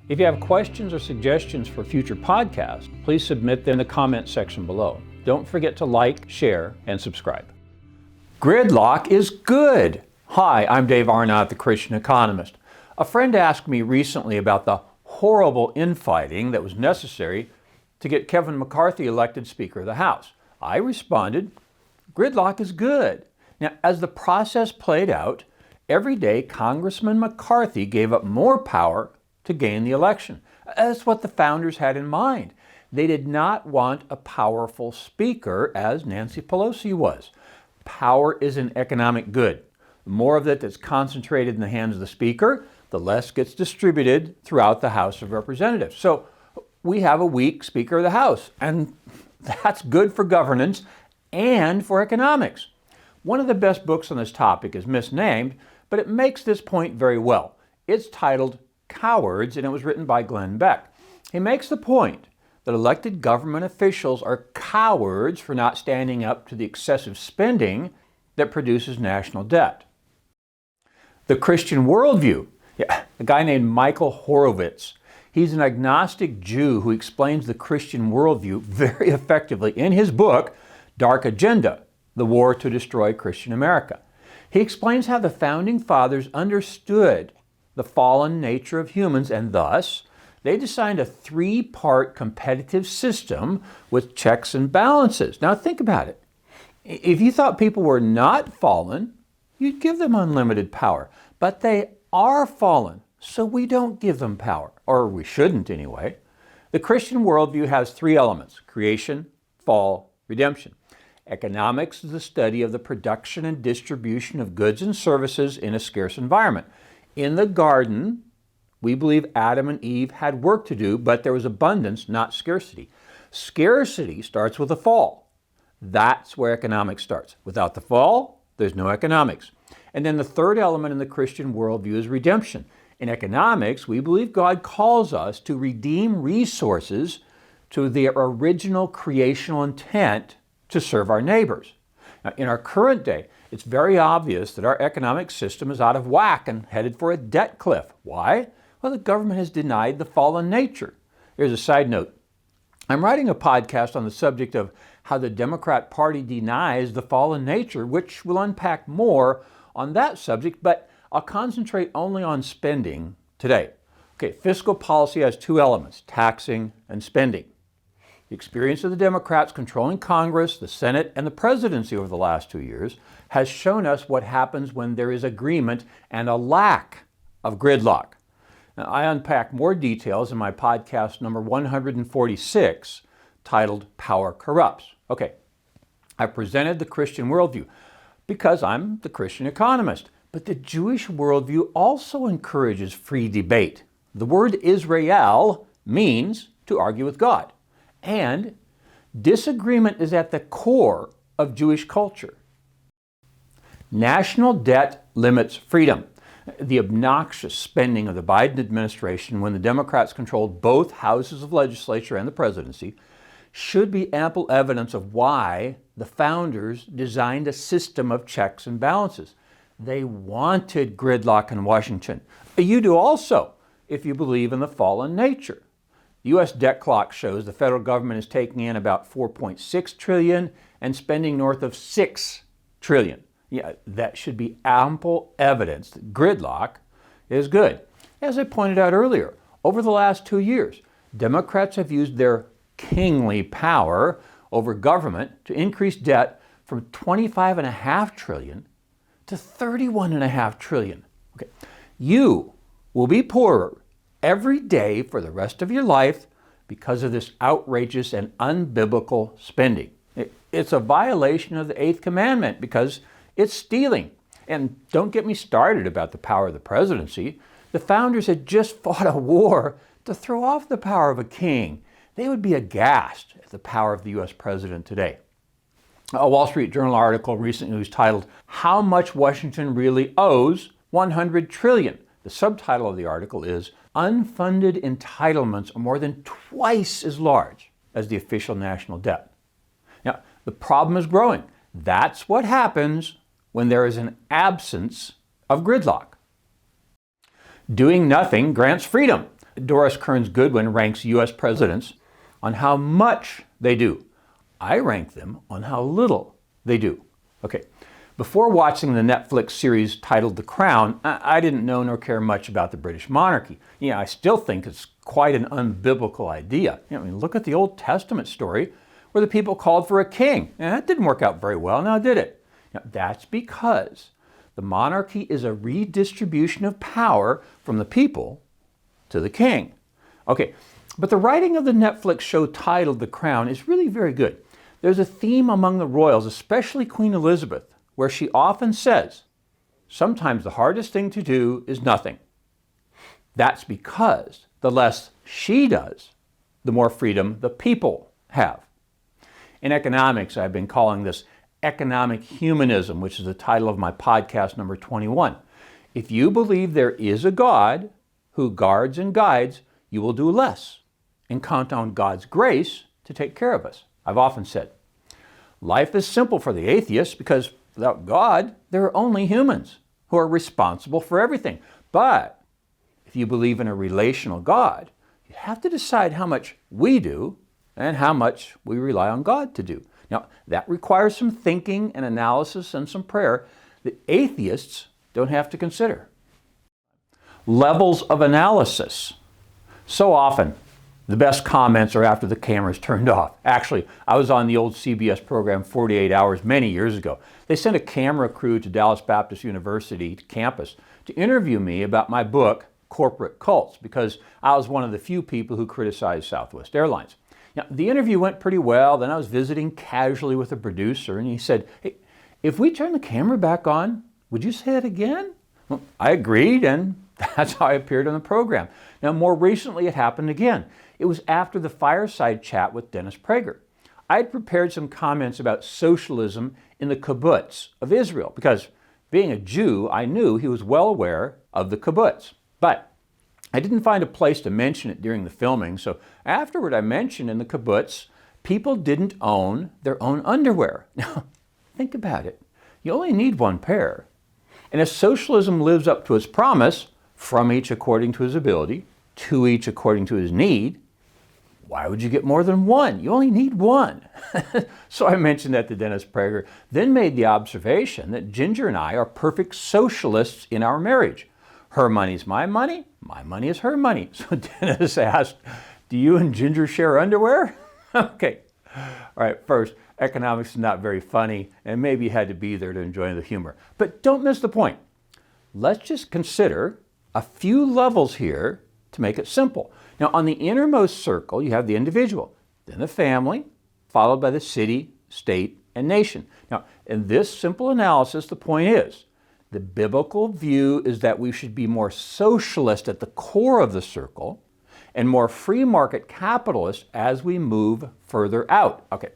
If you have questions or suggestions for future podcasts, please submit them in the comment section below. Don't forget to like, share, and subscribe. Gridlock is good. Hi, I'm Dave Arnott, the Christian Economist. A friend asked me recently about the horrible infighting that was necessary to get Kevin McCarthy elected Speaker of the House. I responded, gridlock is good. Now, as the process played out, every day Congressman McCarthy gave up more power to gain the election. That's what the founders had in mind. They did not want a powerful speaker, as Nancy Pelosi was. Power is an economic good. The more of it that's concentrated in the hands of the speaker, the less gets distributed throughout the House of Representatives. So we have a weak Speaker of the House, and that's good for governance and for economics. One of the best books on this topic is misnamed, but it makes this point very well. It's titled Cowards, and it was written by Glenn Beck. He makes the point that elected government officials are cowards for not standing up to the excessive spending that produces national debt. The Christian Worldview, a guy named Michael Horowitz. He's an agnostic Jew who explains the Christian worldview very effectively in his book, Dark Agenda, The War to Destroy Christian America. He explains how the Founding Fathers understood the fallen nature of humans, and thus they designed a three-part competitive system with checks and balances. Now think about it. If you thought people were not fallen, you'd give them unlimited power. But they are fallen, so we don't give them power, or we shouldn't anyway. The Christian worldview has three elements: creation, fall, redemption. Economics is the study of the production and distribution of goods and services in a scarce environment. In the garden, we believe Adam and Eve had work to do, but there was abundance, not scarcity. Scarcity starts with the fall. That's where economics starts. Without the fall, there's no economics. And then the third element in the Christian worldview is redemption. In economics, we believe God calls us to redeem resources to their original creational intent to serve our neighbors. Now, in our current day, it's very obvious that our economic system is out of whack and headed for a debt cliff. Why? Well, the government has denied the fallen nature. Here's a side note. I'm writing a podcast on the subject of how the Democrat Party denies the fallen nature, which we'll unpack more on that subject, but I'll concentrate only on spending today. Okay, fiscal policy has two elements: taxing and spending. The experience of the Democrats controlling Congress, the Senate, and the presidency over the last 2 years has shown us what happens when there is agreement and a lack of gridlock. Now, I unpack more details in my podcast number 146, titled Power Corrupts. Okay, I presented the Christian worldview because I'm the Christian Economist, but the Jewish worldview also encourages free debate. The word Israel means to argue with God. And disagreement is at the core of Jewish culture. National debt limits freedom. The obnoxious spending of the Biden administration, when the Democrats controlled both houses of legislature and the presidency, should be ample evidence of why the founders designed a system of checks and balances. They wanted gridlock in Washington. You do also, if you believe in the fallen nature. The U.S. debt clock shows the federal government is taking in about $4.6 trillion and spending north of $6 trillion. Yeah, that should be ample evidence that gridlock is good. As I pointed out earlier, over the last 2 years, Democrats have used their kingly power over government to increase debt from $25.5 trillion to $31.5 trillion. Okay. You will be poorer every day for the rest of your life because of this outrageous and unbiblical spending. It's a violation of the Eighth Commandment because it's stealing. And don't get me started about the power of the presidency. The founders had just fought a war to throw off the power of a king. They would be aghast at the power of the U.S. president today. A Wall Street Journal article recently was titled, "How Much Washington Really Owes? $100 Trillion." The subtitle of the article is, "Unfunded Entitlements are more than twice as large as the official national debt." Now, the problem is growing. That's what happens when there is an absence of gridlock. Doing nothing grants freedom. Doris Kearns Goodwin ranks U.S. presidents on how much they do. I rank them on how little they do. Okay, before watching the Netflix series titled The Crown, I didn't know nor care much about the British monarchy. I still think it's quite an unbiblical idea. Look at the Old Testament story where the people called for a king. That didn't work out very well, now did it? That's because the monarchy is a redistribution of power from the people to the king. Okay, but the writing of the Netflix show titled The Crown is really very good. There's a theme among the royals, especially Queen Elizabeth, where she often says, sometimes the hardest thing to do is nothing. That's because the less she does, the more freedom the people have. In economics, I've been calling this economic humanism, which is the title of my podcast number 21. If you believe there is a God who guards and guides, you will do less and count on God's grace to take care of us. I've often said, life is simple for the atheist because without God, there are only humans who are responsible for everything. But if you believe in a relational God, you have to decide how much we do and how much we rely on God to do. Now, that requires some thinking and analysis and some prayer that atheists don't have to consider. Levels of analysis. So often, the best comments are after the camera's turned off. Actually, I was on the old CBS program 48 Hours many years ago. They sent a camera crew to Dallas Baptist University campus to interview me about my book, Corporate Cults, because I was one of the few people who criticized Southwest Airlines. Now, the interview went pretty well. Then I was visiting casually with the producer, and he said, "Hey, if we turn the camera back on, would you say it again?" Well, I agreed, and that's how I appeared on the program. Now, more recently, it happened again. It was after the fireside chat with Dennis Prager. I had prepared some comments about socialism in the kibbutz of Israel, because being a Jew, I knew he was well aware of the kibbutz. But I didn't find a place to mention it during the filming, so afterward I mentioned in the kibbutz, people didn't own their own underwear. Now, think about it. You only need one pair. And if socialism lives up to its promise, from each according to his ability, to each according to his need, why would you get more than one? You only need one. So I mentioned that to Dennis Prager, then made the observation that Ginger and I are perfect socialists in our marriage. Her money's my money is her money. So Dennis asked, do you and Ginger share underwear? Okay. All right, first, economics is not very funny, and maybe you had to be there to enjoy the humor. But don't miss the point. Let's just consider a few levels here to make it simple. Now, on the innermost circle, you have the individual, then the family, followed by the city, state, and nation. Now, in this simple analysis, the point is, the biblical view is that we should be more socialist at the core of the circle and more free market capitalist as we move further out. Okay,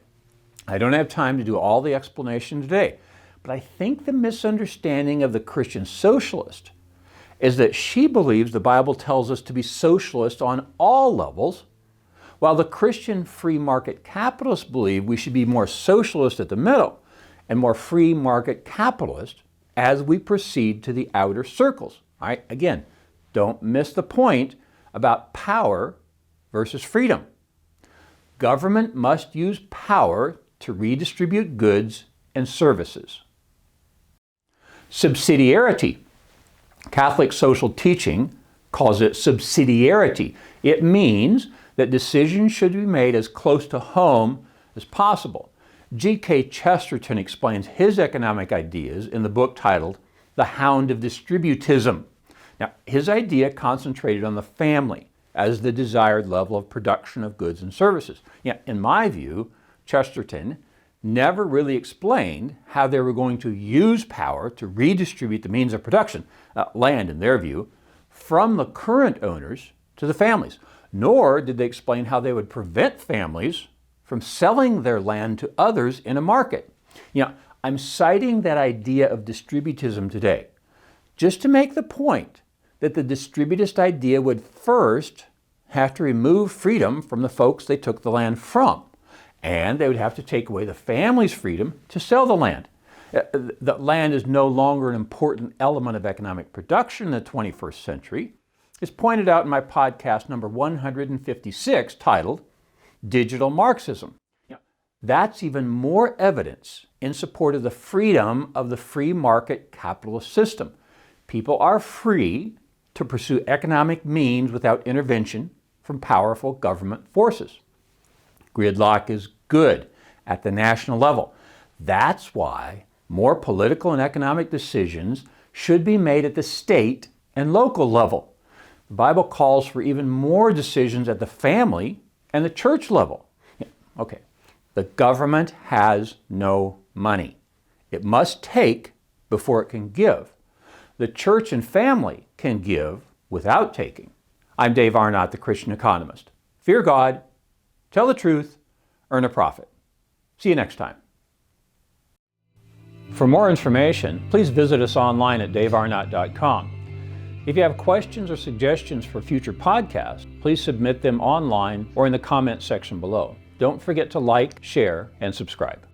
I don't have time to do all the explanation today, but I think the misunderstanding of the Christian socialist is that she believes the Bible tells us to be socialist on all levels, while the Christian free market capitalists believe we should be more socialist at the middle and more free market capitalist as we proceed to the outer circles. All right, again, don't miss the point about power versus freedom. Government must use power to redistribute goods and services. Subsidiarity. Catholic social teaching calls it subsidiarity. It means that decisions should be made as close to home as possible. G.K. Chesterton explains his economic ideas in the book titled The Hound of Distributism. Now, his idea concentrated on the family as the desired level of production of goods and services. In my view, Chesterton never really explained how they were going to use power to redistribute the means of production, land in their view, from the current owners to the families. Nor did they explain how they would prevent families from selling their land to others in a market. I'm citing that idea of distributism today just to make the point that the distributist idea would first have to remove freedom from the folks they took the land from. And they would have to take away the family's freedom to sell the land. The land is no longer an important element of economic production in the 21st century. is pointed out in my podcast number 156 titled Digital Marxism. That's even more evidence in support of the freedom of the free market capitalist system. People are free to pursue economic means without intervention from powerful government forces. Gridlock is good at the national level. That's why more political and economic decisions should be made at the state and local level. The Bible calls for even more decisions at the family and the church level. Okay, the government has no money. It must take before it can give. The church and family can give without taking. I'm Dave Arnott, the Christian Economist. Fear God, tell the truth, earn a profit. See you next time. For more information, please visit us online at davearnott.com. If you have questions or suggestions for future podcasts, please submit them online or in the comment section below. Don't forget to like, share, and subscribe.